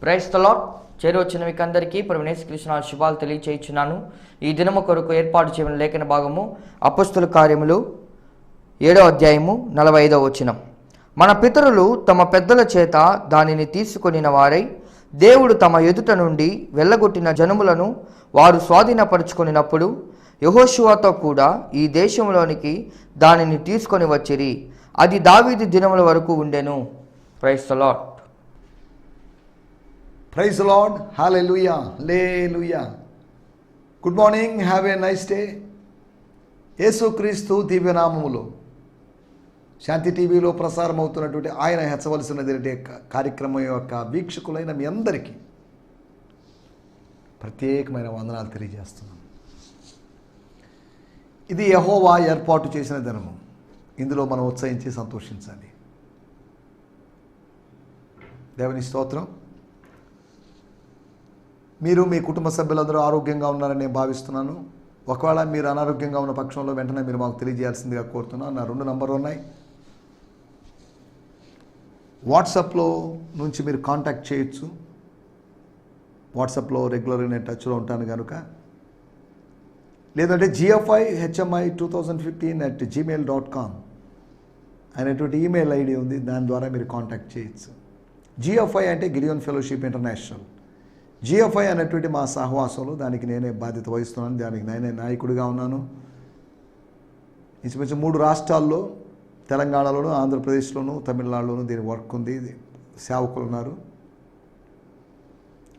Praise the lord. చేరువచ్చిన మీకు అందరికీ ప్రభువైన యేసుక్రీస్తు శుభాలు తెలియచేయుచున్నాను. ఈ దినము కొరకు ఏర్పాటు చేయబడిన లేఖన భాగము అపొస్తలుల కార్యములు 7వ అధ్యాయము 45వ వచనం. మన పితరులు తమ పెద్దల చేత దానిని తీసుకొనిన వారై దేవుడు తమ ఎదుట నుండి వెళ్ళగొట్టిన జనములను వారు స్వాధీనపరుచుకొనినప్పుడు యెహోషువతో కూడా ఈ దేశంలోనికి దానిని తీసుకొని వచ్చిరి. అది దావీదు దినముల వరకు ఉండెను. Praise the Lord. Praise the Lord. Hallelujah. Hallelujah. Good morning. Have a nice day. యేసుక్రీస్తు దివ్యనామములో శాంతి టీవీలో ప్రసారం అవుతున్నటువంటి ఆయన హెచ్చవలసినది కార్యక్రమం యొక్క వీక్షకులైన మీ అందరికీ ప్రత్యేకమైన వందనాలు తెలియజేస్తున్నాను. ఇది యెహోవా ఏర్పాటు చేసిన దినము. ఇందులో మనం ఉత్సహించి సంతోషించాలి. దేవుని స్తోత్రం. మీరు మీ కుటుంబ సభ్యులందరూ ఆరోగ్యంగా ఉన్నారని నేను భావిస్తున్నాను. ఒకవేళ మీరు అనారోగ్యంగా ఉన్న పక్షంలో వెంటనే మీరు మాకు తెలియజేయాల్సిందిగా కోరుతున్నాను. నా 2 నంబర్లు ఉన్నాయి. వాట్సాప్లో నుంచి మీరు కాంటాక్ట్ చేయొచ్చు. వాట్సాప్లో రెగ్యులర్గా నేను టచ్లో ఉంటాను కనుక. లేదంటే gfi2015@gmail.com అనేటువంటి ఈమెయిల్ ఐడి ఉంది. దాని ద్వారా మీరు కాంటాక్ట్ చేయొచ్చు. GFI అంటే గిడియోన్ ఫెలోషిప్ ఇంటర్నేషనల్. GFI అనేటువంటి మా సహవాసంలో దానికి నేనే బాధ్యత వహిస్తున్నాను. దానికి నేనే నాయకుడిగా ఉన్నాను. ఇంచుమించు 3 రాష్ట్రాల్లో, తెలంగాణలోను, ఆంధ్రప్రదేశ్లోను, తమిళనాడులోను దీని వర్క్ ఉంది. సేవకులు ఉన్నారు.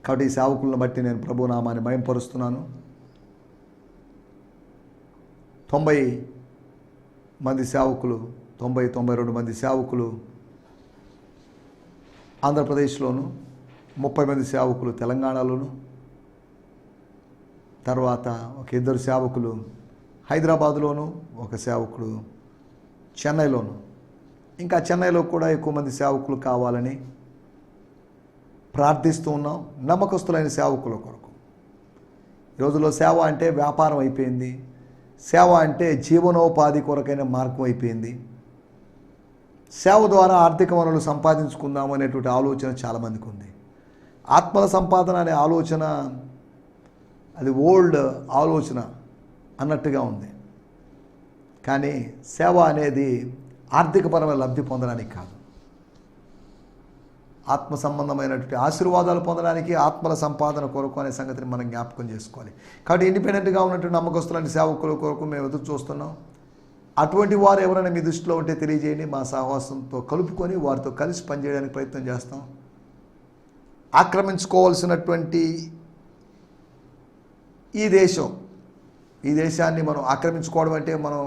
కాబట్టి ఈ సేవకులను బట్టి నేను ప్రభు నామాన్ని మహింపరుస్తున్నాను. 90 మంది సేవకులు, 92 మంది సేవకులు ఆంధ్రప్రదేశ్లోను, 30 మంది సేవకులు తెలంగాణలోను, తర్వాత ఒక 2 సేవకులు హైదరాబాదులోను, ఒక సేవకుడు చెన్నైలోను. ఇంకా చెన్నైలో కూడా ఎక్కువ మంది సేవకులు కావాలని ప్రార్థిస్తూ ఉన్నాం. నమ్మకస్తులైన సేవకుల కొరకు. ఈ రోజుల్లో సేవ అంటే వ్యాపారం అయిపోయింది. సేవ అంటే జీవనోపాధి కొరకైన మార్గం అయిపోయింది. సేవ ద్వారా ఆర్థిక వనరులు సంపాదించుకుందాం అనేటువంటి ఆలోచన చాలామందికి ఉంది. ఆత్మల సంపాదన అనే ఆలోచన అది ఓల్డ్ ఆలోచన అన్నట్టుగా ఉంది. కానీ సేవ అనేది ఆర్థికపరమైన లబ్ధి పొందడానికి కాదు, ఆత్మ సంబంధమైనటువంటి ఆశీర్వాదాలు పొందడానికి, ఆత్మల సంపాదన కొరకు అనే సంగతిని మనం జ్ఞాపకం చేసుకోవాలి. కాబట్టి ఇండిపెండెంట్గా ఉన్నటువంటి నమ్మకస్తులైన సేవకుల కొరకు మేము ఎదురు చూస్తున్నాం. అటువంటి వారు ఎవరైనా మీ దృష్టిలో ఉంటే తెలియజేయండి. మా సహవాసంతో కలుపుకొని వారితో కలిసి పనిచేయడానికి ప్రయత్నం చేస్తాం. ఆక్రమించుకోవాల్సినటువంటి ఈ దేశాన్ని మనం ఆక్రమించుకోవడం అంటే మనం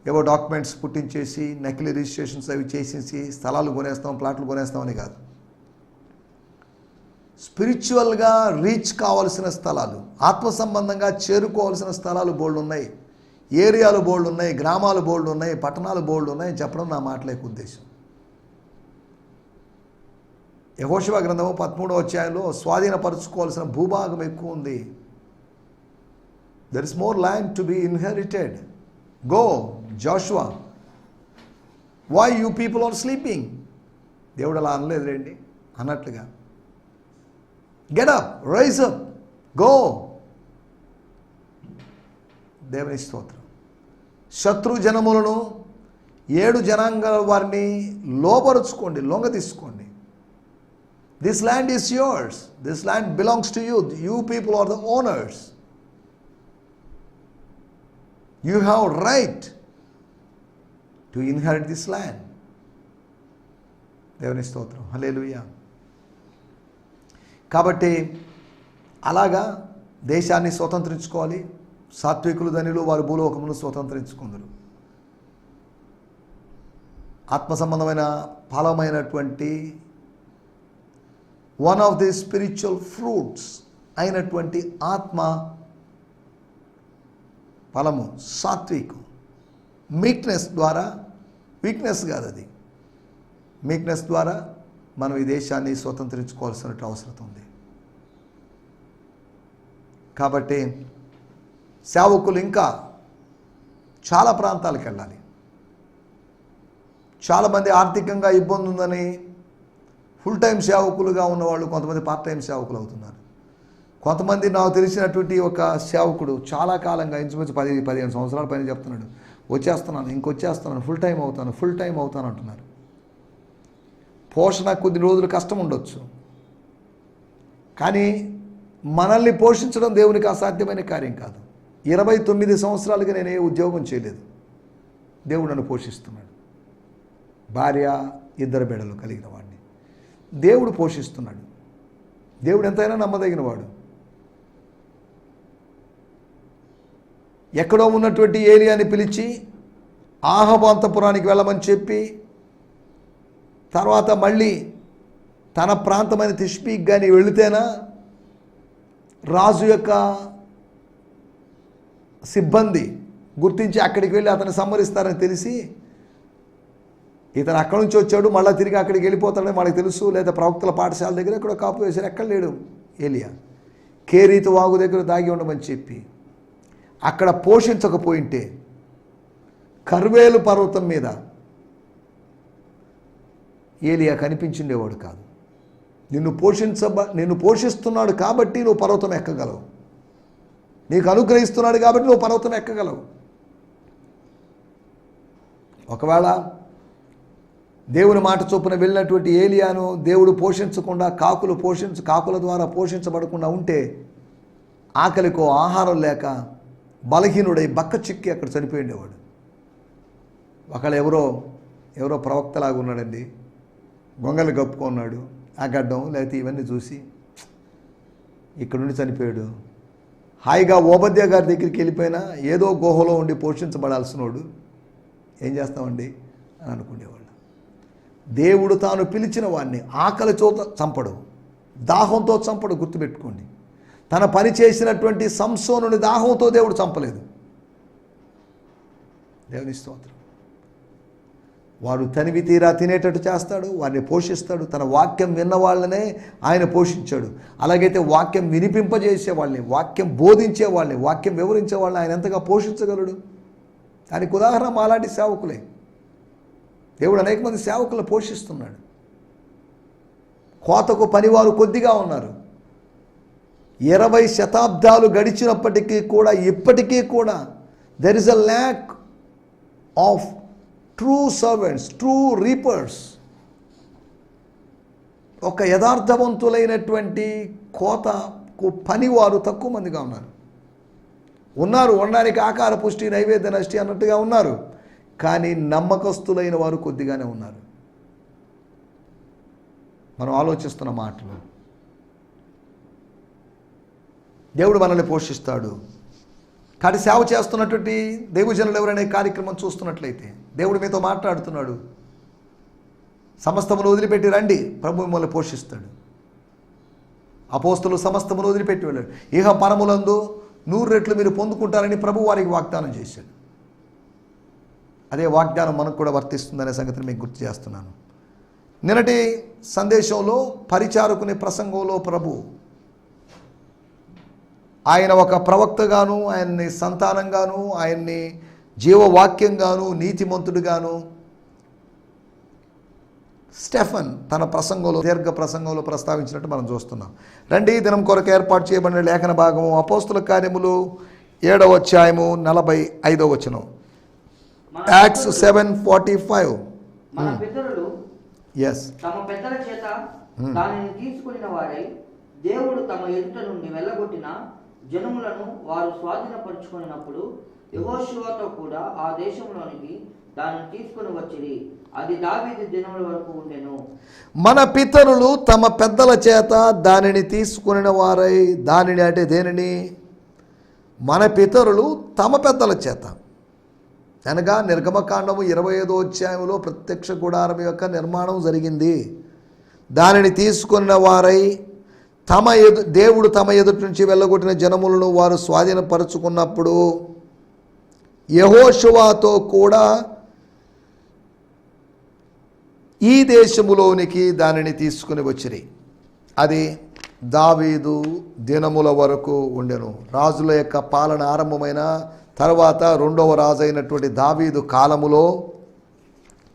ఏవో డాక్యుమెంట్స్ పుట్టించేసి నకిలీ రిజిస్ట్రేషన్స్ అవి చేసేసి స్థలాలు కొనేస్తాం, ప్లాట్లు కొనేస్తామని కాదు. స్పిరిచువల్గా రీచ్ కావాల్సిన స్థలాలు, ఆత్మ సంబంధంగా చేరుకోవాల్సిన స్థలాలు బోల్డ్ ఉన్నాయి, ఏరియాలు బోల్డ్ ఉన్నాయి, గ్రామాలు బోల్డ్ ఉన్నాయి, పట్టణాలు బోల్డ్ ఉన్నాయి చెప్పడం నా మాటలేక ఉద్దేశం. యెహోషువ గ్రంథము 13వ అధ్యాయంలో స్వాధీనపరచుకోవాల్సిన భూభాగం ఎక్కువ ఉంది. There is more land to be inherited. Go Joshua, why you people are sleeping. దేవుడు అలా అనలేదు రండి అన్నట్లుగా. Get up, rise up, go. దేవుని స్తోత్రం. శత్రు జనములను 7 జనాంగాల వారిని లోపరుచుకోండి, లొంగ తీసుకోండి. This land is yours. This land belongs to you. You people are the owners. You have right to inherit this land. దేవుని స్తోత్రం. హల్లెలూయా. కాబట్టి అలాగా దేశాన్ని స్వతంత్రించుకోవాలి. సాత్వికులు ధనులు వారు భూలోకమును స్వతంత్రించుకుందరు. ఆత్మ సంబంధమైన ఫలమైనటువంటి one of the spiritual fruits అయినటువంటి ఆత్మ ఫలము సాత్వికం. మీక్నెస్ ద్వారా, వీక్నెస్ కాదు అది, మీక్నెస్ ద్వారా మనం ఈ దేశాన్ని స్వతంత్రించుకోవాల్సిన అవసరం ఉంది. కాబట్టి సేవకులు ఇంకా చాలా ప్రాంతాలకు వెళ్ళాలి. చాలామంది ఆర్థికంగా ఇబ్బంది ఉందని ఫుల్ టైం సేవకులుగా ఉన్నవాళ్ళు కొంతమంది పార్ట్ టైం సేవకులు అవుతున్నారు. కొంతమంది నాకు తెలిసినటువంటి ఒక సేవకుడు చాలా కాలంగా ఇంచుమించు 10-15 సంవత్సరాల పైన చెప్తున్నాడు, వచ్చేస్తున్నాను, ఇంకొచ్చేస్తున్నాను, ఫుల్ టైం అవుతాను అంటున్నారు. పోషణ కొద్ది రోజులు కష్టం ఉండొచ్చు, కానీ మనల్ని పోషించడం దేవునికి అసాధ్యమైన కార్యం కాదు. 29 సంవత్సరాలుగా నేను ఏ ఉద్యోగం చేయలేదు, దేవుడు నన్ను పోషిస్తున్నాడు. భార్య, 2 బిడ్డలు కలిగిన వాడిని దేవుడు పోషిస్తున్నాడు. దేవుడు ఎంతైనా నమ్మదగిన వాడు. ఎక్కడో ఉన్నటువంటి ఏలియాని పిలిచి ఆహాబు అంతఃపురానికి వెళ్ళమని చెప్పి, తర్వాత మళ్ళీ తన ప్రాంతమైన తిష్బీకి కానీ వెళితేనా రాజు యొక్క సిబ్బంది గుర్తించి అక్కడికి వెళ్ళి అతన్ని సంహరిస్తారని తెలిసి, ఇతను అక్కడి నుంచి వచ్చాడు మళ్ళీ తిరిగి అక్కడికి వెళ్ళిపోతాడని మనకు తెలుసు, లేదా ప్రవక్తల పాఠశాల దగ్గర ఎక్కడో కాపు వేశారు, ఎక్కడ లేడు ఏలియా. కేరీతు వాగు దగ్గర దాగి ఉండమని చెప్పి అక్కడ పోషించకపోయింటే కర్వేలు పర్వతం మీద ఏలియా కనిపించిండేవాడు కాదు. నిన్ను పోషిస్తున్నాడు కాబట్టి నువ్వు పర్వతం ఎక్కగలవు, నీకు అనుగ్రహిస్తున్నాడు కాబట్టి నువ్వు పర్వతం ఎక్కగలవు. ఒకవేళ దేవుని మాట చొప్పున వెళ్ళినటువంటి ఏలియాను దేవుడు పోషించకుండా కాకుల ద్వారా పోషించబడకుండా ఉంటే ఆకలికో ఆహారం లేక బలహీనుడై బక్క చిక్కి అక్కడ చనిపోయిండేవాడు. ఒకళ్ళు ఎవరో ప్రవక్తలాగా ఉన్నాడండి, గొంగలు కప్పుకున్నాడు, ఆ గడ్డం లేకపోతే ఇవన్నీ చూసి ఇక్కడ నుండి చనిపోయాడు. హాయిగా ఓబద్య గారి దగ్గరికి వెళ్ళిపోయినా ఏదో గుహలో ఉండి పోషించబడాల్సినోడు ఏం చేస్తామండి అని అనుకునేవాళ్ళు. దేవుడు తాను పిలిచిన వాడిని ఆకలితో చంపడు, దాహంతో చంపడు. గుర్తుపెట్టుకోండి, తన పని చేసినటువంటి సంసోనుని దాహంతో దేవుడు చంపలేదు. దేవుని స్తోత్రం. వారు తనివి తీరా తినేటట్టు చేస్తాడు, వారిని పోషిస్తాడు. తన వాక్యం విన్న వాళ్ళనే ఆయన పోషించాడు. అలాగైతే వాక్యం వినిపింపజేసే వాళ్ళని, వాక్యం బోధించే వాళ్ళని, వాక్యం వివరించే వాళ్ళని ఆయన ఎంతగా పోషించగలడు. దానికి ఉదాహరణ మాలాంటి సేవకులే. దేవుడు అనేక మంది సేవకులను పోషిస్తున్నాడు. కోతకు పనివారు కొద్దిగా ఉన్నారు. 20 శతాబ్దాలు గడిచినప్పటికీ కూడా ఇప్పటికీ కూడా there is a lack of true servants, true reapers. ఒక యథార్థవంతులైనటువంటి కోతకు పనివారు తక్కువ మందిగా ఉన్నారు. ఉండడానికి ఆకార పుష్టి నైవేద్య నష్టి అన్నట్టుగా ఉన్నారు, కానీ నమ్మకస్తులైన వారు కొద్దిగానే ఉన్నారు. మనం ఆలోచిస్తున్న మాటలు. దేవుడు మనల్ని పోషిస్తాడు. కాబట్టి సేవ చేస్తున్నటువంటి దైవజనులు ఎవరైనా కార్యక్రమం చూస్తున్నట్లయితే దేవుడు మీతో మాట్లాడుతున్నాడు. సమస్తమును వదిలిపెట్టి రండి, ప్రభు మిమ్మల్ని పోషిస్తాడు. అపోస్తలు సమస్తమును వదిలిపెట్టి వెళ్ళాడు. ఇహ పరములందు 100 రెట్లు మీరు పొందుకుంటారని ప్రభు వారికి వాగ్దానం చేశాడు. అదే వాగ్దానం మనకు కూడా వర్తిస్తుందనే సంగతిని మీకు గుర్తు చేస్తున్నాను. నిన్నటి సందేశంలో పరిచారకుని ప్రసంగంలో ప్రభు ఆయన ఒక ప్రవక్తగాను, ఆయన్ని సంతానంగాను, ఆయన్ని జీవవాక్యంగాను, నీతిమంతుడుగాను స్టెఫన్ తన ప్రసంగంలో, దీర్ఘ ప్రసంగంలో ప్రస్తావించినట్టు మనం చూస్తున్నాం. రండి, దినం కొరకు ఏర్పాటు చేయబడిన లేఖన భాగము అపోస్తుల కార్యములు 7వ అధ్యాయము 45వ వచనం. యాక్ట్స్ 7:45. మన పితరులు yes తమ పెద్దల చేత దానిని తీసుకున్న వారై దేవుడు తమ ఎదుట నుండి వెళ్ళగొట్టిన జనములను వారు స్వాధీనపరుచుకున్నప్పుడు యెహోషువతో కూడా ఆ దేశంలోనికి దానిని తీసుకుని వచ్చిరి. అది దావీదు దినముల వరకు ఉండెను. మన పితరులు తమ పెద్దల చేత దానిని తీసుకుని వారై, దానిని అంటే దేనిని? మన పితరులు తమ పెద్దల చేత అనగా నిర్గమకాండము 25వ అధ్యాయంలో ప్రత్యక్ష గుడారం యొక్క నిర్మాణం జరిగింది. దానిని తీసుకున్న వారై దేవుడు తమ ఎదుటి నుంచి వెళ్ళగొట్టిన జనములను వారు స్వాధీనపరుచుకున్నప్పుడు యెహోషువతో కూడా ఈ దేశములోనికి దానిని తీసుకుని వచ్చిరి. అది దావీదు దినముల వరకు ఉండెను. రాజుల యొక్క పాలన ఆరంభమైన తర్వాత 2వ రాజు అయినటువంటి దావీదు కాలములో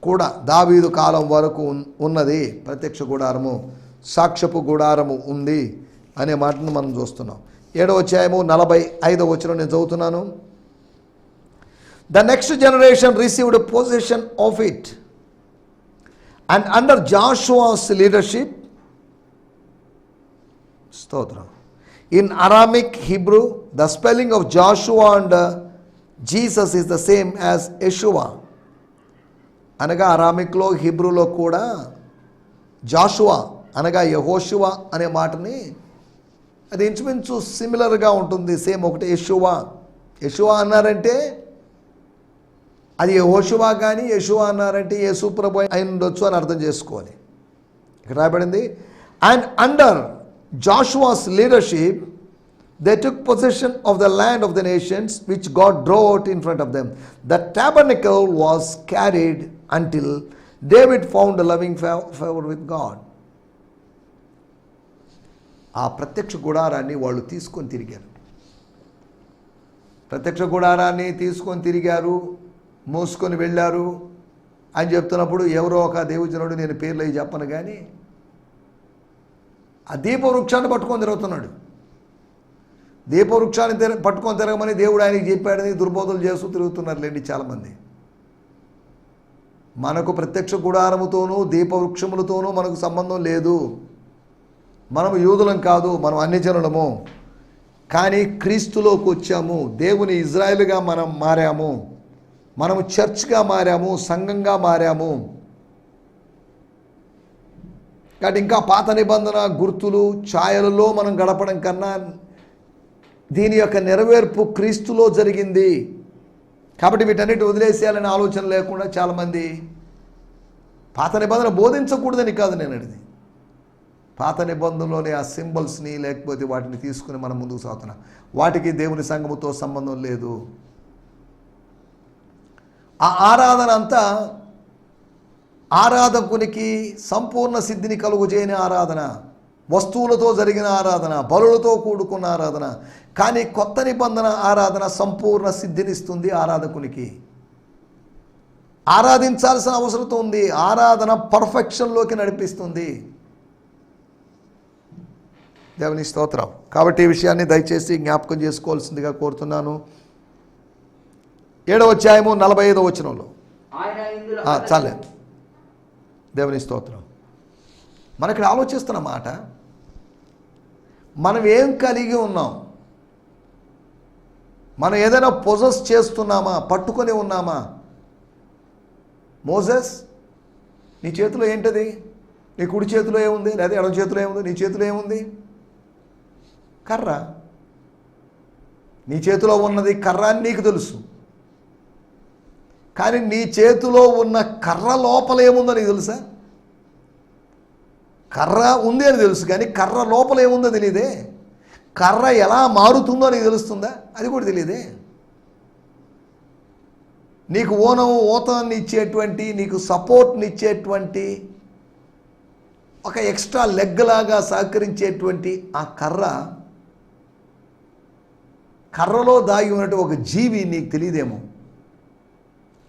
కూడా దావీదు కాలం వరకు ఉన్నది ప్రత్యక్ష గుడారము, సాక్ష్యపు గుడారము ఉంది అనే మాటను మనం చూస్తున్నాం. 7వ అధ్యాయము 45వ వచనం నేను చదువుతున్నాను. The next generation received possession of it, and under Joshua's leadership, స్తోత్రం, in Aramaic Hebrew the spelling of Joshua and Jesus is the same as Yeshua. అనగా అరామిక్లో హిబ్రూలో కూడా జాషువా అనగా యెహోషువ అనే మాటని అది ఇంచుమించు సిమిలర్గా ఉంటుంది, సేమ్ ఒకటి. యెషువా అన్నారంటే అది యెహోషువ, కానీ యెషువా అన్నారంటే యేసు ప్రభు అయి ఉండొచ్చు అని అర్థం చేసుకోవాలి. ఇక్కడ రాయబడింది, and under Joshua's leadership they took possession of the land of the nations which God drove out in front of them. The tabernacle was carried until David found a loving favor with God. ఆ ప్రత్యక్ష గుడారాన్ని వాళ్ళు తీసుకొని తిరిగారు. ప్రత్యక్ష గుడారాన్ని తీసుకొని తిరిగారు, మోసుకొని వెళ్ళారు అని చెప్తున్నప్పుడు ఎవరో ఒక దేవుజనుడు, నేను పేర్లు అవి చెప్పను కానీ, ఆ దీప వృక్షాన్ని పట్టుకొని తిరుగుతున్నాడు. దీపవృక్షాన్ని పట్టుకొని తిరగమని దేవుడు ఆయనకి చెప్పాడని దుర్బోధలు చేస్తూ తిరుగుతున్నారు లేండి చాలామంది. మనకు ప్రత్యక్ష గుడారముతోనూ దీపవృక్షములతోనూ మనకు సంబంధం లేదు. మనము యూదులం కాదు, మనం అన్యజనులము. కానీ క్రీస్తులోకి వచ్చాము, దేవుని ఇజ్రాయేలుగా మనం మారాము, మనము చర్చ్గా మారాము, సంఘంగా మారాము. కాబట్టి ఇంకా పాత నిబంధన గుర్తులు ఛాయలలో మనం గడపడం కన్నా దీని యొక్క నెరవేర్పు క్రీస్తులో జరిగింది. కాబట్టి వీటన్నిటి వదిలేసేయాలనే ఆలోచన లేకుండా చాలామంది పాత నిబంధన బోధించకూడదని కాదు నేను అనేది, పాత నిబంధనలోని ఆ సింబల్స్ని లేకపోతే వాటిని తీసుకుని మనం ముందుకు సాగుతున్నాం. వాటికి దేవుని సంఘముతో సంబంధం లేదు. ఆ ఆరాధన అంతా ఆరాధకునికి సంపూర్ణ సిద్ధిని కలుగు చేయని ఆరాధన, వస్తువులతో జరిగిన ఆరాధన, బలులతో కూడుకున్న ఆరాధన. కానీ కొత్త నిబంధన ఆరాధన సంపూర్ణ సిద్ధినిస్తుంది ఆరాధకునికి. ఆరాధించాల్సిన అవసరం ఉంది. ఆరాధన పర్ఫెక్షన్లోకి నడిపిస్తుంది. దేవుని స్తోత్రం. కాబట్టి ఈ విషయాన్ని దయచేసి జ్ఞాపకం చేసుకోవాల్సిందిగా కోరుతున్నాను. 7వ అధ్యాయము 45వ వచనంలో చాలే. దేవుని స్తోత్రం. మనం ఇక్కడ ఆలోచిస్తున్న మాట, మనం ఏం కలిగి ఉన్నాం, మనం ఏదైనా పొజెస్ చేస్తున్నామా, పట్టుకొని ఉన్నామా? మోసెస్, నీ చేతిలో ఏంటది? నీ కుడి చేతిలో ఏముంది? లేదా ఎడమ చేతిలో ఏముంది? నీ చేతిలో ఏముంది? కర్ర. నీ చేతిలో ఉన్నది కర్ర అని నీకు తెలుసు, కానీ నీ చేతిలో ఉన్న కర్ర లోపల ఏముందో నీకు తెలుసా? కర్ర ఉంది అని తెలుసు, కానీ కర్ర లోపల ఏముందో తెలియదే. కర్ర ఎలా మారుతుందో నీకు తెలుస్తుందా? అది కూడా తెలియదే. నీకు ఓతాన్ని ఇచ్చేటువంటి, నీకు సపోర్ట్ని ఇచ్చేటువంటి, ఒక ఎక్స్ట్రా లెగ్ లాగా సహకరించేటువంటి ఆ కర్రలో దాగి ఉన్నట్టు ఒక జీవి నీకు తెలియదేమో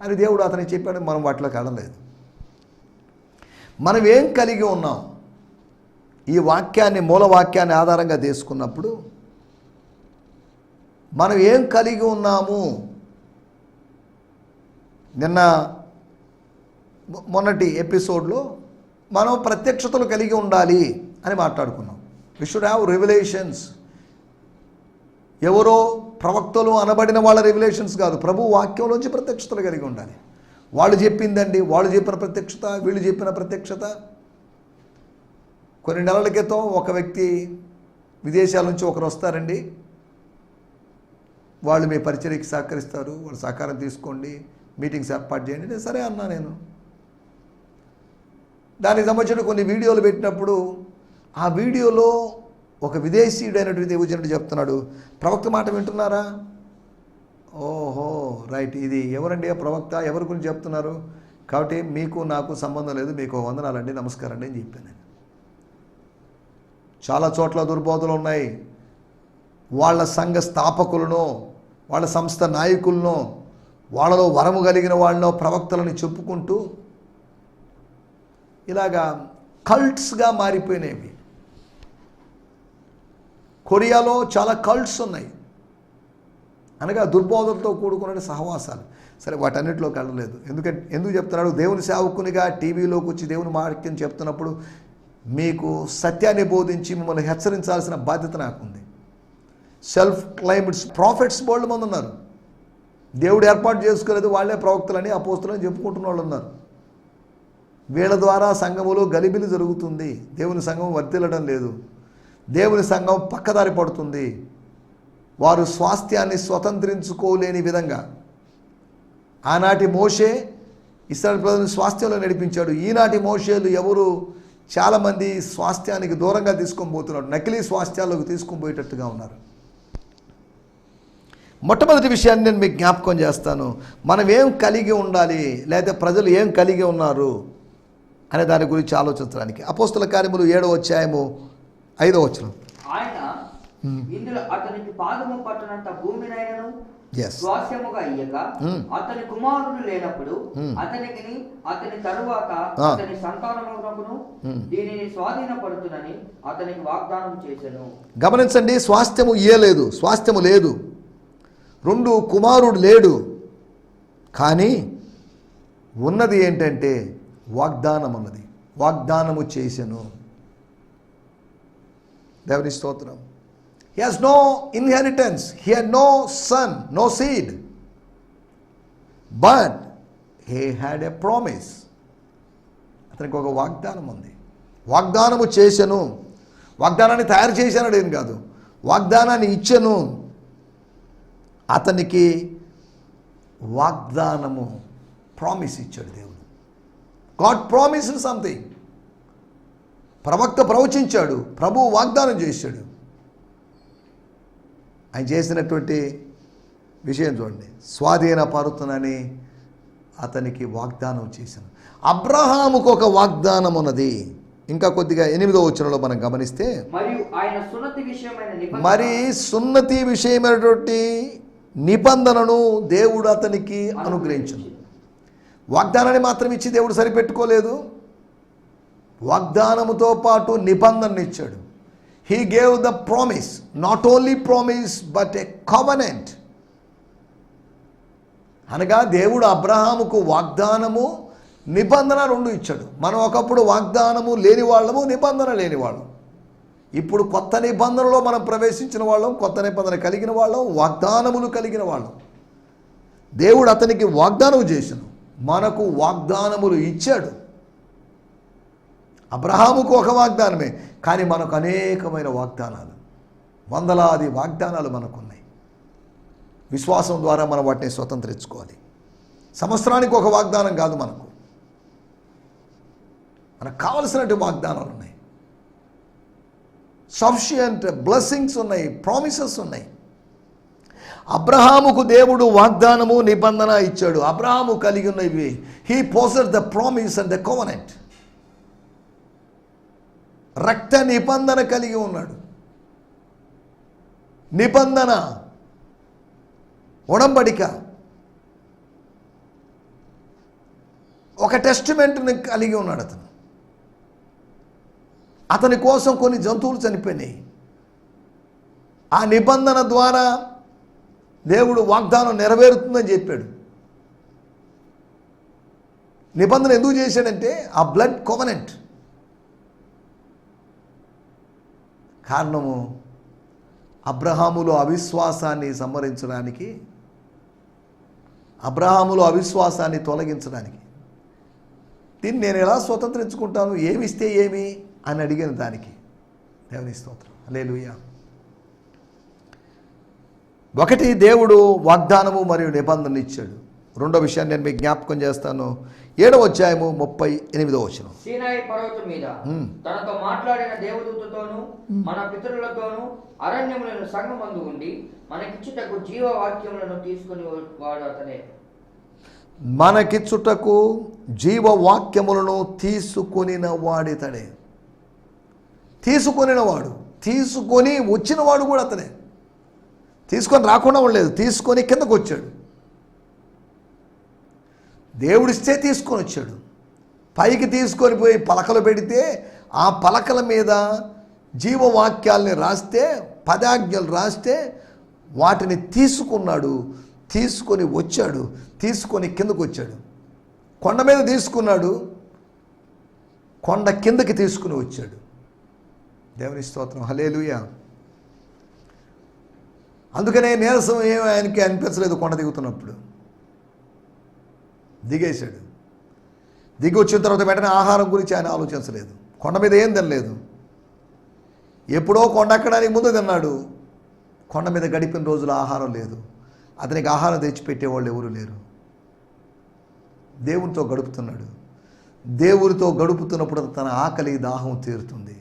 అని దేవుడు అతనికి చెప్పాడు. మనం వాటిలోకి వెళ్ళలేదు. మనం ఏం కలిగి ఉన్నాం? ఈ వాక్యాన్ని, మూల వాక్యాన్ని ఆధారంగా తీసుకున్నప్పుడు మనం ఏం కలిగి ఉన్నాము? మొన్నటి ఎపిసోడ్లో మనం ప్రత్యక్షతలు కలిగి ఉండాలి అని మాట్లాడుకున్నాం. We should have revolutions. ఎవరో ప్రవక్తలు అనబడిన వాళ్ళ రెవల్యూషన్స్ కాదు, ప్రభు వాక్యంలోంచి ప్రత్యక్షతలు కలిగి ఉండాలి. వాళ్ళు చెప్పిందండి, వాళ్ళు చెప్పిన ప్రత్యక్షత, వీళ్ళు చెప్పిన ప్రత్యక్షత. కొన్ని నెలల క్రితం ఒక వ్యక్తి, విదేశాల నుంచి ఒకరు వస్తారండి, వాళ్ళు మీ పరిచర్యకి సహకరిస్తారు, వాళ్ళు సహకారం తీసుకోండి, మీటింగ్స్ ఏర్పాటు చేయండి. నేను సరే అన్నా. నేను దానికి సంబంధించిన కొన్ని వీడియోలు పెట్టినప్పుడు ఆ వీడియోలో ఒక విదేశీయుడైనటువంటి దేవుజనుడు చెప్తున్నాడు, ప్రవక్త మాట వింటున్నారా? ఓహో రైట్, ఇది ఎవరండి ఆ ప్రవక్త, ఎవరి గురించి చెప్తున్నారు? కాబట్టి మీకు నాకు సంబంధం లేదు, మీకు వందనాలండి, నమస్కారం అండి అని చెప్పాను నేను. చాలా చోట్ల దుర్బోధలు ఉన్నాయి. వాళ్ళ సంఘ స్థాపకులను, వాళ్ళ సంస్థ నాయకులను, వాళ్ళలో వరము కలిగిన వాళ్ళను, ప్రవక్తలను చెప్పుకుంటూ ఇలాగా కల్ట్స్గా మారిపోయినవి. కొరియాలో చాలా కల్ట్స్ ఉన్నాయి, అనగా దుర్బోధలతో కూడుకున్న సహవాసాలు. సరే, వాటన్నిటిలోకి వెళ్ళలేదు. ఎందుకు చెప్తున్నాడు? దేవుని సేవకునిగా టీవీలోకి వచ్చి దేవుని వాక్యం చెప్తున్నప్పుడు మీకు సత్యాన్ని బోధించి మిమ్మల్ని హెచ్చరించాల్సిన బాధ్యత నాకుంది. సెల్ఫ్ క్లైమ్డ్ ప్రాఫిట్స్ బోల్డ్ మంది ఉన్నారు. దేవుడు ఏర్పాటు చేసుకోలేదు, వాళ్ళే ప్రవక్తలని అపోస్తులని చెప్పుకుంటున్న వాళ్ళు ఉన్నారు. వీళ్ళ ద్వారా సంఘములో గలిబిలి జరుగుతుంది. దేవుని సంఘం వర్ధిల్లడం లేదు, దేవుని సంఘం పక్కదారి పడుతుంది. వారు స్వాస్థ్యాన్ని స్వతంత్రించుకోలేని విధంగా ఆనాటి మోషే ఇశ్రాయేలు ప్రజలను స్వాస్థ్యంలో నడిపించాడు. ఈనాటి మోషేలు ఎవరు? చాలామంది స్వాస్థ్యానికి దూరంగా తీసుకొని పోతున్నారు, నకిలీ స్వాస్థ్యాల్లోకి తీసుకొని పోయేటట్టుగా ఉన్నారు. మొట్టమొదటి విషయాన్ని నేను మీకు జ్ఞాపకం చేస్తాను. మనం ఏం కలిగి ఉండాలి, లేదా ప్రజలు ఏం కలిగి ఉన్నారు అనే దాని గురించి ఆలోచించడానికి. అపోస్తుల కార్యములు 7వ అధ్యాయము 5వ వచనం. ఆయన ఇందులో అతనికి పాదము పట్టనంత భూమినైనను Yes. స్వాస్యముగా ఇయ్యక అతని కుమారుడు లేనప్పుడు అతనికి అతని తరువాత అతని సంతానమునకును దీనిని స్వాధీనపడుతునని అతనికి వాగ్దానం చేసెను. గమనించండి, స్వాస్థ్యము ఇయ్యలేదు, స్వాస్థ్యము లేదు. 2 కుమారుడు లేడు, కానీ ఉన్నది ఏంటంటే వాగ్దానం ఉన్నది. వాగ్దానము చేసెను. దేవుని స్తోత్రం. He has no inheritance. He had no son, no seed. But he had a promise. అతనికి ఒక వాగ్దానం ఉంది. వాగ్దానము చేసెను. వాగ్దానాన్ని తయారు చేశానడు ఏం కాదు, వాగ్దానాన్ని ఇచ్చెను. అతనికి వాగ్దానము, ప్రామిస్ ఇచ్చాడు దేవుడు. God promised something. ప్రవక్త ప్రవచించాడు, ప్రభువు వాగ్దానం చేశాడు. ఆయన చేసినటువంటి విషయం చూడండి, స్వాధీనపరుతునని అతనికి వాగ్దానం చేశాను. అబ్రహాముకు ఒక వాగ్దానం ఉన్నది. ఇంకా కొద్దిగా 8వ వచనంలో మనం గమనిస్తే, మరి సున్నతి విషయమైనటువంటి నిబంధనను దేవుడు అతనికి అనుగ్రహించను. వాగ్దానాన్ని మాత్రం ఇచ్చి దేవుడు సరిపెట్టుకోలేదు, వాగ్దానముతో పాటు నిబంధన ఇచ్చాడు. He gave the promise, not only promise but a covenant. అనగా దేవుడు అబ్రహాముకు వాగ్దానము, నిబంధన 2 ఇచ్చాడు. మనం ఒకప్పుడు వాగ్దానము లేని వాళ్ళము, నిబంధన లేని వాళ్ళం. ఇప్పుడు కొత్త నిబంధనలో మనం ప్రవేశించిన వాళ్ళం, కొత్త నిబంధన కలిగిన వాళ్ళం, వాగ్దానములు కలిగిన వాళ్ళం. దేవుడు అతనికి వాగ్దానం చేశాను, మనకు వాగ్దానములు ఇచ్చాడు. అబ్రహాముకు ఒక వాగ్దానమే, కానీ మనకు అనేకమైన వాగ్దానాలు, వందలాది వాగ్దానాలు మనకున్నాయి. విశ్వాసం ద్వారా మనం వాటిని స్వతంత్రించుకోవాలి. సంవత్సరానికి ఒక వాగ్దానం కాదు, మనకు కావలసినటువంటి వాగ్దానాలు ఉన్నాయి. సఫిషియంట్ బ్లెస్సింగ్స్ ఉన్నాయి, ప్రామిసెస్ ఉన్నాయి. అబ్రహాముకు దేవుడు వాగ్దానము, నిబంధన ఇచ్చాడు. అబ్రహాము కలిగి ఉన్నవి, he పోసెస్డ్ the promise and the covenant. రక్త నిబంధన కలిగి ఉన్నాడు. నిబంధన, ఒడంబడిక, ఒక టెస్టిమెంట్ని కలిగి ఉన్నాడు. అతని కోసం కొన్ని జంతువులు చనిపోయినాయి. ఆ నిబంధన ద్వారా దేవుడు వాగ్దానం నెరవేరుతుందని చెప్పాడు. నిబంధన ఎందుకు చేశాడంటే ఆ బ్లడ్ కోవెనెంట్. కారణము అబ్రహాములో అవిశ్వాసాన్ని సంహరించడానికి, అబ్రహాములో అవిశ్వాసాన్ని తొలగించడానికి. దీన్ని నేను ఎలా స్వతంత్రించుకుంటాను, ఏమిస్తే ఏమి అని అడిగిన దానికి. దేవుని స్తోత్రం, హల్లెలూయా. ఒకటి, దేవుడు వాగ్దానము మరియు నిబంధన ఇచ్చాడు. రెండో విషయాన్ని నేను మీకు జ్ఞాపకం చేస్తాను. 7వ అధ్యాయము 38వ వచనం. సీనాయి పర్వతం మీద తనతో మాట్లాడిన దేవదూతతోను మన పితరులతోను అరణ్యములను సంగమందు ఉండి మనకిచ్చుటకు జీవవాక్యములను తీసుకుని వాడు అతనే. మనకిచ్చుటకు జీవవాక్యములను తీసుకొనిన వాడితడే. తీసుకొనినవాడు, తీసుకొని వచ్చినవాడు కూడా అతనే. తీసుకొని రాకుండా ఉండలేదు, తీసుకొని కిందకు వచ్చాడు. దేవుడిస్తే తీసుకొని వచ్చాడు. పైకి తీసుకొని పోయి పలకలు పెడితే ఆ పలకల మీద జీవవాక్యాల్ని రాస్తే, 10 ఆజ్ఞలు రాస్తే వాటిని తీసుకున్నాడు, తీసుకొని వచ్చాడు, తీసుకొని కిందకు వచ్చాడు. కొండ మీద తీసుకున్నాడు, కొండ కిందకి తీసుకుని వచ్చాడు. దేవుని స్తోత్రం, హల్లెలూయా. అందుకనే నీరసం ఏమి ఆయనకి అనిపించలేదు. కొండ దిగుతున్నప్పుడు దిగేశాడు. దిగి వచ్చిన తర్వాత వెంటనే ఆహారం గురించి ఆయన ఆలోచించలేదు. కొండ మీద ఏం తినలేదు. ఎప్పుడో కొండ ఎక్కడానికి ముందు తిన్నాడు. కొండ మీద గడిపిన రోజులు ఆహారం లేదు. అతనికి ఆహారం తెచ్చిపెట్టేవాళ్ళు ఎవరు లేరు. దేవునితో గడుపుతున్నాడు. దేవునితో గడుపుతున్నప్పుడు తన ఆకలి దాహం తీరుతుంది.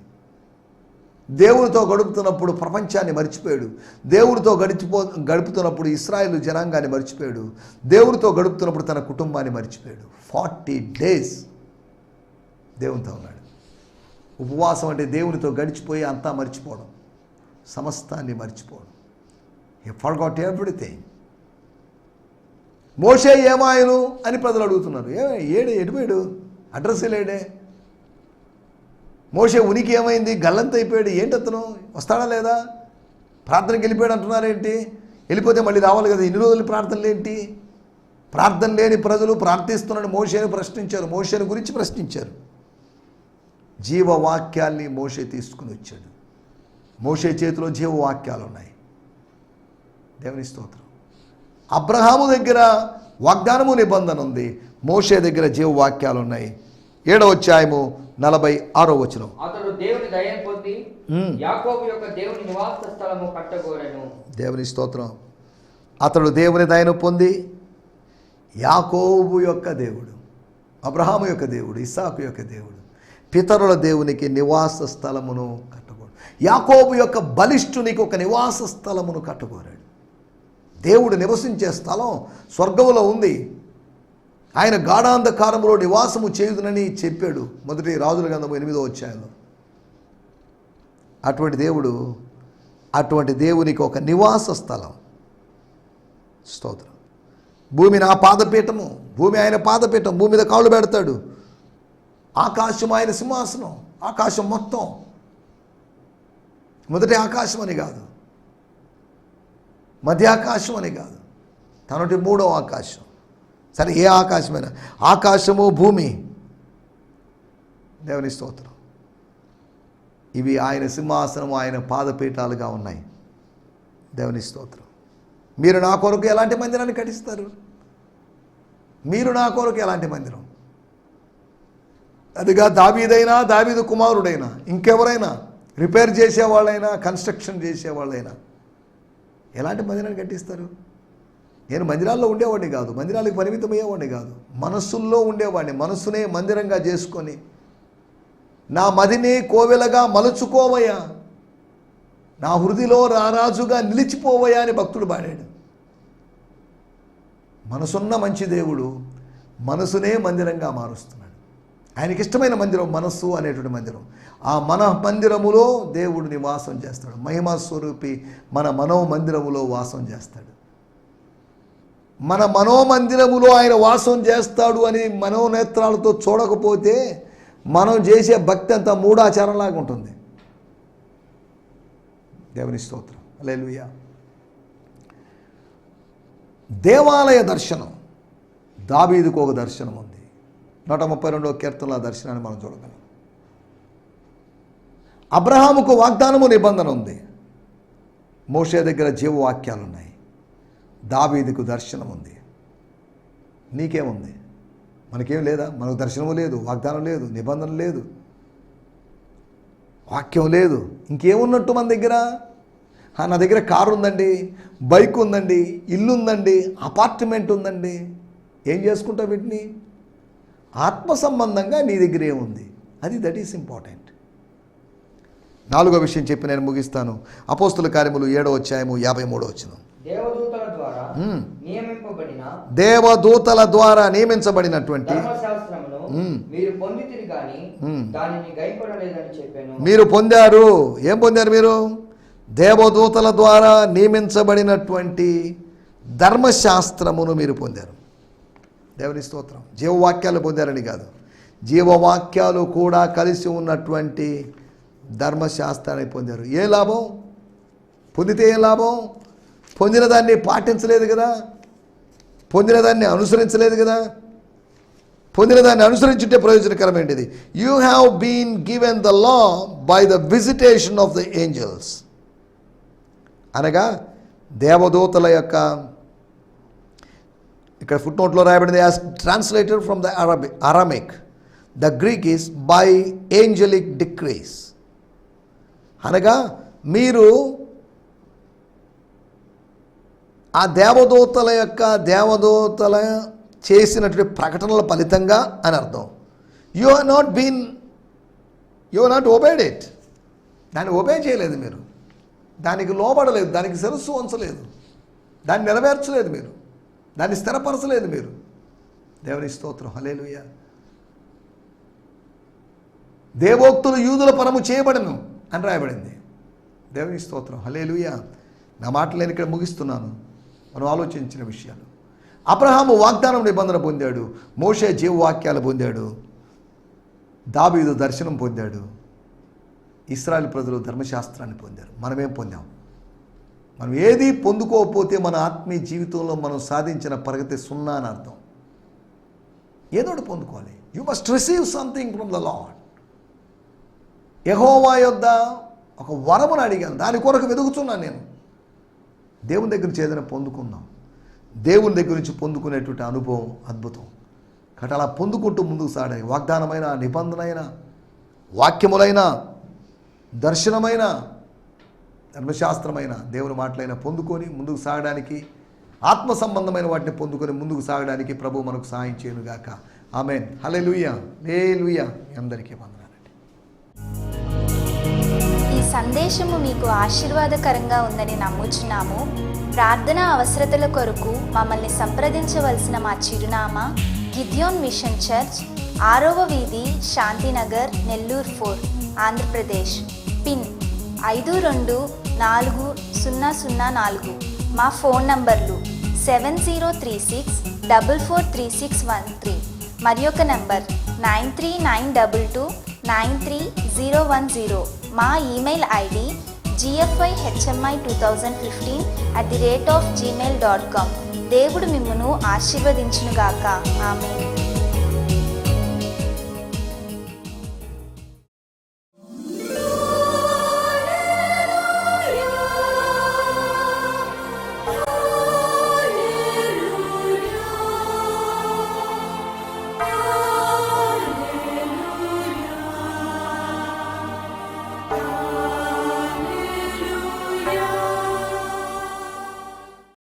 దేవునితో గడుపుతున్నప్పుడు ప్రపంచాన్ని మర్చిపోయాడు. దేవునితో గడుపుతున్నప్పుడు ఇశ్రాయేలు జనాంగాన్ని మర్చిపోయాడు. దేవునితో గడుపుతున్నప్పుడు తన కుటుంబాన్ని మర్చిపోయాడు. 40 days దేవునితో ఉన్నాడు. ఉపవాసం అంటే దేవునితో గడిచిపోయి అంతా మర్చిపోవడం, సమస్తాన్ని మర్చిపోవడం. హి ఫర్గాట్ ఎవ్రీథింగ్. మోషే ఏమాయను అని ప్రజలు అడుగుతున్నారు. ఎటుపోయాడు? అడ్రస్ లేడే. మోషే ఉనికి ఏమైంది? గల్లంత అయిపోయాడు. ఏంటి అతను? వస్తాడా లేదా? ప్రార్థనకి వెళ్ళిపోయాడు అంటున్నారేంటి? వెళ్ళిపోతే మళ్ళీ రావాలి కదా. ఇన్ని రోజులు ప్రార్థనలు ఏంటి? ప్రార్థన లేని ప్రజలు ప్రార్థిస్తున్నాడు మోషేని ప్రశ్నించారు. మోషేని గురించి ప్రశ్నించారు. జీవవాక్యాల్ని మోషే తీసుకుని వచ్చాడు. మోషే చేతిలో జీవవాక్యాలు ఉన్నాయి. దేవుని స్తోత్రం. అబ్రహాము దగ్గర వాగ్దానము నిబంధన ఉంది. మోషే దగ్గర జీవవాక్యాలు ఉన్నాయి. 7వ అధ్యాయము 46వ వచనం. అతడు దేవుని దయను పొంది యాకోబు యొక్క దేవుని నివాస స్థలము కట్టగోరెను. దేవుని స్తోత్రం. అతడు దేవుని దయను పొంది యాకోబు యొక్క దేవుడు, అబ్రహాము యొక్క దేవుడు, ఇస్సాకు యొక్క దేవుడు, పితరుల దేవునికి నివాస స్థలమును కట్టగోడు. యాకోబు యొక్క బలిష్ఠునికి ఒక నివాస స్థలమును కట్టగోరాడు. దేవుడు నివసించే స్థలం స్వర్గములో ఉంది. ఆయన గాఢాంధకారంలో నివాసము చేయుదునని చెప్పాడు 1 రాజుల గ్రంథము 8వ అధ్యాయంలో. అటువంటి దేవునికి ఒక నివాస స్థలం. స్తోత్రం. భూమి నా పాదపీఠము, భూమి ఆయన పాదపీఠం. భూమి మీద కాళ్ళు పెడతాడు. ఆకాశం ఆయన సింహాసనం. ఆకాశం మొత్తం. మొదటి ఆకాశం అని కాదు, మధ్య ఆకాశం అని కాదు, తనటి 3వ ఆకాశం. సరే, ఏ ఆకాశమైనా ఆకాశము భూమి. దేవుని స్తోత్రం. ఇవి ఆయన సింహాసనము, ఆయన పాదపీఠాలుగా ఉన్నాయి. దేవుని స్తోత్రం. మీరు నా కొరకు ఎలాంటి మందిరాన్ని కట్టిస్తారు? మీరు నా కొరకు ఎలాంటి మందిరం? అదిగా దావీదైనా, దావీదు కుమారుడైనా, ఇంకెవరైనా, రిపేర్ చేసేవాళ్ళైనా, కన్స్ట్రక్షన్ చేసేవాళ్ళైనా ఎలాంటి మందిరాన్ని కట్టిస్తారు? నేను మందిరాల్లో ఉండేవాడిని కాదు, మందిరాలకు పరిమితమయ్యేవాడిని కాదు, మనస్సుల్లో ఉండేవాడిని. మనస్సునే మందిరంగా చేసుకొని నా మదిని కోవెలగా మలుచుకోవయ్యా, నా హృదిలో రారాజుగా నిలిచిపోవయ్యా అని భక్తుడు పాడాడు. మనసున్న మంచి దేవుడు మనసునే మందిరంగా మారుస్తున్నాడు. ఆయనకి ఇష్టమైన మందిరం మనస్సు అనేటువంటి మందిరం. ఆ మన మందిరములో దేవుడు నివాసం చేస్తాడు. మహిమా స్వరూపి మన మనోమందిరములో వాసం చేస్తాడు. మన మనోమందిరములో ఆయన వాసం చేస్తాడు అని మనోనేత్రాలతో చూడకపోతే మనం చేసే భక్తి అంతా మూఢాచారంలాగా ఉంటుంది. దేవుని స్తోత్రం. హల్లెలూయా. దేవాలయ దర్శనం. దావీదుకు ఒక దర్శనం ఉంది. 132వ కీర్తనలో ఆ దర్శనాన్ని మనం చూడగలం. అబ్రహాముకు వాగ్దానము నిబంధన ఉంది. మోషే దగ్గర జీవవాక్యాలు ఉన్నాయి. దావీదుకు దర్శనం ఉంది. నీకేముంది? మనకేం లేదా? మనకు దర్శనము లేదు, వాగ్దానం లేదు, నిబంధన లేదు, వాక్యం లేదు. ఇంకేమున్నట్టు మన దగ్గర? నా దగ్గర కారు ఉందండి, బైక్ ఉందండి, ఇల్లు ఉందండి, అపార్ట్మెంట్ ఉందండి. ఏం చేసుకుంటావు వీటిని? ఆత్మ సంబంధంగా నీ దగ్గర ఏముంది? That is important. 4వ విషయం చెప్పి నేను ముగిస్తాను. అపోస్తుల కార్యములు 7వ అధ్యాయము 53వ వచనం. దేవదూతల ద్వారా నియమించబడినటువంటి మీరు పొందారు. ఏం పొందారు మీరు? దేవదూతల ద్వారా నియమించబడినటువంటి ధర్మశాస్త్రమును మీరు పొందారు. దేవుని స్తోత్రం. జీవవాక్యాలు పొందారని కాదు, జీవవాక్యాలు కూడా కలిసి ఉన్నటువంటి ధర్మశాస్త్రాన్ని పొందారు. ఏ లాభం? పొందితే ఏం లాభం? పొందిన దాన్ని పాటించలేదు కదా, పొందిన దాన్ని అనుసరించలేదు కదా. పొందిన దాన్ని అనుసరించుంటే ప్రయోజనకరమైనది. You have been given the law by the visitation of the angels, అనగా దేవదూతల యొక్క, ఇక్కడ ఫుట్ నోట్లో రాయబడింది as translated from the Aramaic, the Greek is by angelic decrees, అనగా మీరు ఆ దేవదూతల చేసినటువంటి ప్రకటనల ఫలితంగా అని అర్థం. You are not obeyed it. దాన్ని ఒబే చేయలేదు మీరు, దానికి లోబడలేదు, దానికి శిరస్సు వంచలేదు, దాన్ని నెరవేర్చలేదు మీరు, దాన్ని స్థిరపరచలేదు మీరు. దేవుని స్తోత్రం, హల్లెలూయా. దేవోక్తులు యూదుల పరము చేయబడను అని రాయబడింది. దేవుని స్తోత్రం, హల్లెలూయా. నా మాటలు నేను ఇక్కడ ముగిస్తున్నాను. మనం ఆలోచించిన విషయాలు. అబ్రహాము వాగ్దానం నిబంధన పొందాడు, మోషే జీవవాక్యాలు పొందాడు, దావీదు దర్శనం పొందాడు, ఇశ్రాయేలు ప్రజలు ధర్మశాస్త్రాన్ని పొందారు. మనమేం పొందాం? మనం ఏది పొందుకోకపోతే మన ఆత్మీయ జీవితంలో మనం సాధించిన ప్రగతి సున్నా అని అర్థం. ఏదోటి పొందుకోవాలి. You must receive something from the lord. యెహోవా యొద్ద ఒక వరమును అడిగాను, దాని కొరకు వెతుకుతున్నాను నేను. దేవుని దగ్గర నుంచి ఏదైనా పొందుకుందాం. దేవుని దగ్గర నుంచి పొందుకునేటువంటి అనుభవం అద్భుతం. కాబట్టి అలా పొందుకుంటూ ముందుకు సాగాలి. వాగ్దానమైన, నిబంధనైన, వాక్యములైన, దర్శనమైన, ధర్మశాస్త్రమైన, దేవుని మాటలైన పొందుకొని ముందుకు సాగడానికి, ఆత్మ సంబంధమైన వాటిని పొందుకొని ముందుకు సాగడానికి ప్రభు మనకు సహాయం చేయనుగాక. ఆమేన్. హల్లెలూయా, హల్లెలూయా. మీ అందరికీ వందనాలండి. ఈ సందేశము మీకు ఆశీర్వాదకరంగా ఉందని నమ్ముచున్నాము. ప్రార్థనా అవసరతల కొరకు మమ్మల్ని సంప్రదించవలసిన మా చిరునామా గిద్యోన్ మిషన్ చర్చ్, 6వ వీధి, శాంతినగర్, నెల్లూరు 4, ఆంధ్రప్రదేశ్. పిన్ 524004. మా ఫోన్ నంబర్లు 7036443613 మరి ఒక నంబర్ 9392293010. మా ఈమెయిల్ ఐడి gfihmi2015@gmail.com. దేవుడు మిమ్మును ఆశీర్వదించునుగాక. ఆమేన్.